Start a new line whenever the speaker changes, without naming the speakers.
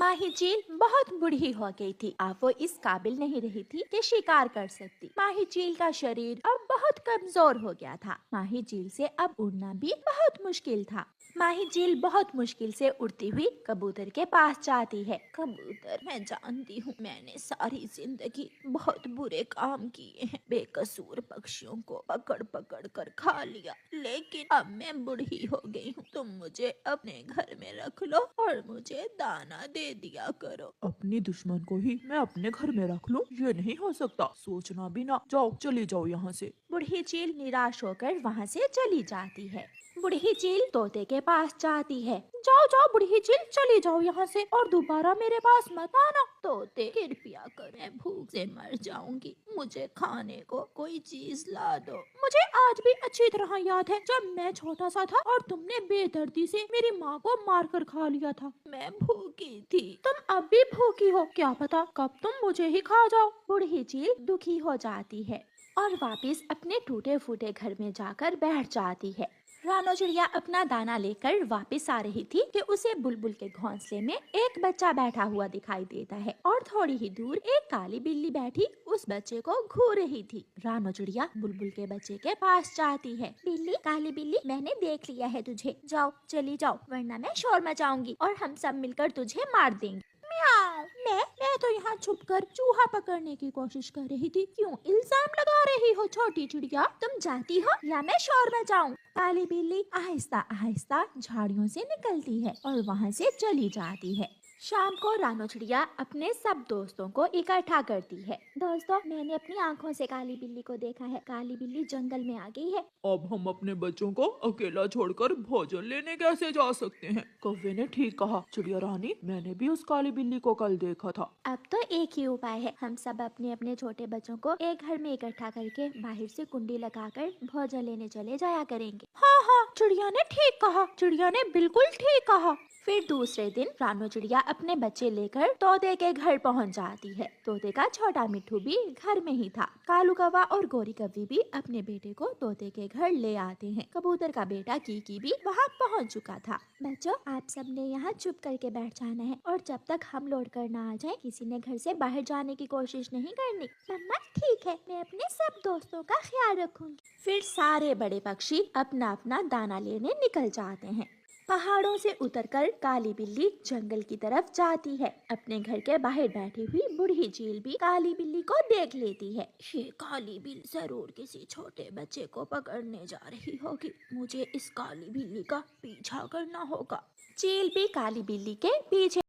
माही चील बहुत बूढ़ी हो गई थी। अब वो इस काबिल नहीं रही थी कि शिकार कर सकती। माही चील का शरीर अब बहुत कमजोर हो गया था। माही चील से अब उड़ना भी बहुत मुश्किल था। माही चील बहुत मुश्किल से उड़ती हुई कबूतर के पास जाती है। कबूतर, मैं जानती हूँ मैंने सारी जिंदगी बहुत बुरे काम किए हैं, बेकसूर पक्षियों को पकड़ पकड़ कर खा लिया, लेकिन अब मैं बूढ़ी हो गई हूँ। तुम मुझे अपने घर में रख लो और मुझे दाना दे दिया करो।
अपनी दुश्मन को ही मैं अपने घर में रख लूं? ये नहीं हो सकता। सोचना भी ना। जाओ, चली जाओ यहाँ से।
बूढ़ी चील निराश होकर वहाँ से चली जाती है। बूढ़ी चील तोते के पास जाती है। जाओ जाओ बूढ़ी चील, चली जाओ यहाँ से और दोबारा मेरे पास मत आना। तोते, कृपया कर, मैं भूख से मर जाऊंगी, मुझे खाने को कोई चीज ला दो। मुझे आज भी अच्छी तरह याद है जब मैं छोटा सा था और तुमने बेदर्दी से मेरी माँ को मार कर खा लिया था। मैं भूखी थी, तुम अब भी भूखी हो, क्या पता कब तुम मुझे ही खा जाओ। बूढ़ी चील दुखी हो जाती है और वापस अपने टूटे फूटे घर में जाकर बैठ जाती है। रानो चिड़िया अपना दाना लेकर वापस आ रही थी कि उसे बुलबुल के घोंसले में एक बच्चा बैठा हुआ दिखाई देता है और थोड़ी ही दूर एक काली बिल्ली बैठी उस बच्चे को घूर रही थी। रानो चिड़िया बुलबुल के बच्चे के पास जाती है। बिल्ली, काली बिल्ली, मैंने देख लिया है तुझे, जाओ, चली जाओ, वरना मैं शोर मचाऊंगी और हम सब मिलकर तुझे मार देंगे। म्याऊं। मैं तो यहाँ छुपकर चूहा पकड़ने की कोशिश कर रही थी। क्यों इल्जाम लगा रही हो छोटी चिड़िया? तुम जाती हो या मैं शोर मचाऊं? काली बिल्ली आहिस्ता आहिस्ता झाड़ियों से निकलती है और वहाँ से चली जाती है। शाम को रानो चिड़िया अपने सब दोस्तों को इकट्ठा करती है। दोस्तों, मैंने अपनी आँखों से काली बिल्ली को देखा है। काली बिल्ली जंगल में आ गई है।
अब हम अपने बच्चों को अकेला छोड़कर भोजन लेने कैसे जा सकते हैं? कौवे ने ठीक कहा चिड़िया रानी, मैंने भी उस काली बिल्ली को कल देखा था।
अब तो एक ही उपाय है, हम सब अपने अपने छोटे बच्चों को एक घर में इकट्ठा करके बाहर से कुंडी लगाकर भोजन लेने चले जाया करेंगे। हाँ हाँ, चिड़िया ने ठीक कहा, चिड़िया ने बिल्कुल ठीक कहा। फिर दूसरे दिन रानो चिड़िया अपने बच्चे लेकर तोते के घर पहुंच जाती है। तोते का छोटा मिट्ठू भी घर में ही था। कालू कौवा और गोरी कव्वी भी अपने बेटे को तोते के घर ले आते हैं। कबूतर का बेटा कीकी भी वहाँ पहुँच चुका था। बच्चों, आप सब ने यहाँ चुप करके बैठ जाना है और जब तक हम लौट कर ना आ जाए किसी ने घर से बाहर जाने की कोशिश नहीं करनी। मम्मा, ठीक है, मैं अपने सब दोस्तों का ख्याल रखूंगी। फिर सारे बड़े पक्षी अपना अपना दाना लेने निकल जाते हैं। पहाड़ों से उतरकर काली बिल्ली जंगल की तरफ जाती है। अपने घर के बाहर बैठी हुई बूढ़ी चील भी काली बिल्ली को देख लेती है। ये काली बिल्ली जरूर किसी छोटे बच्चे को पकड़ने जा रही होगी, मुझे इस काली बिल्ली का पीछा करना होगा। चील भी काली बिल्ली के पीछे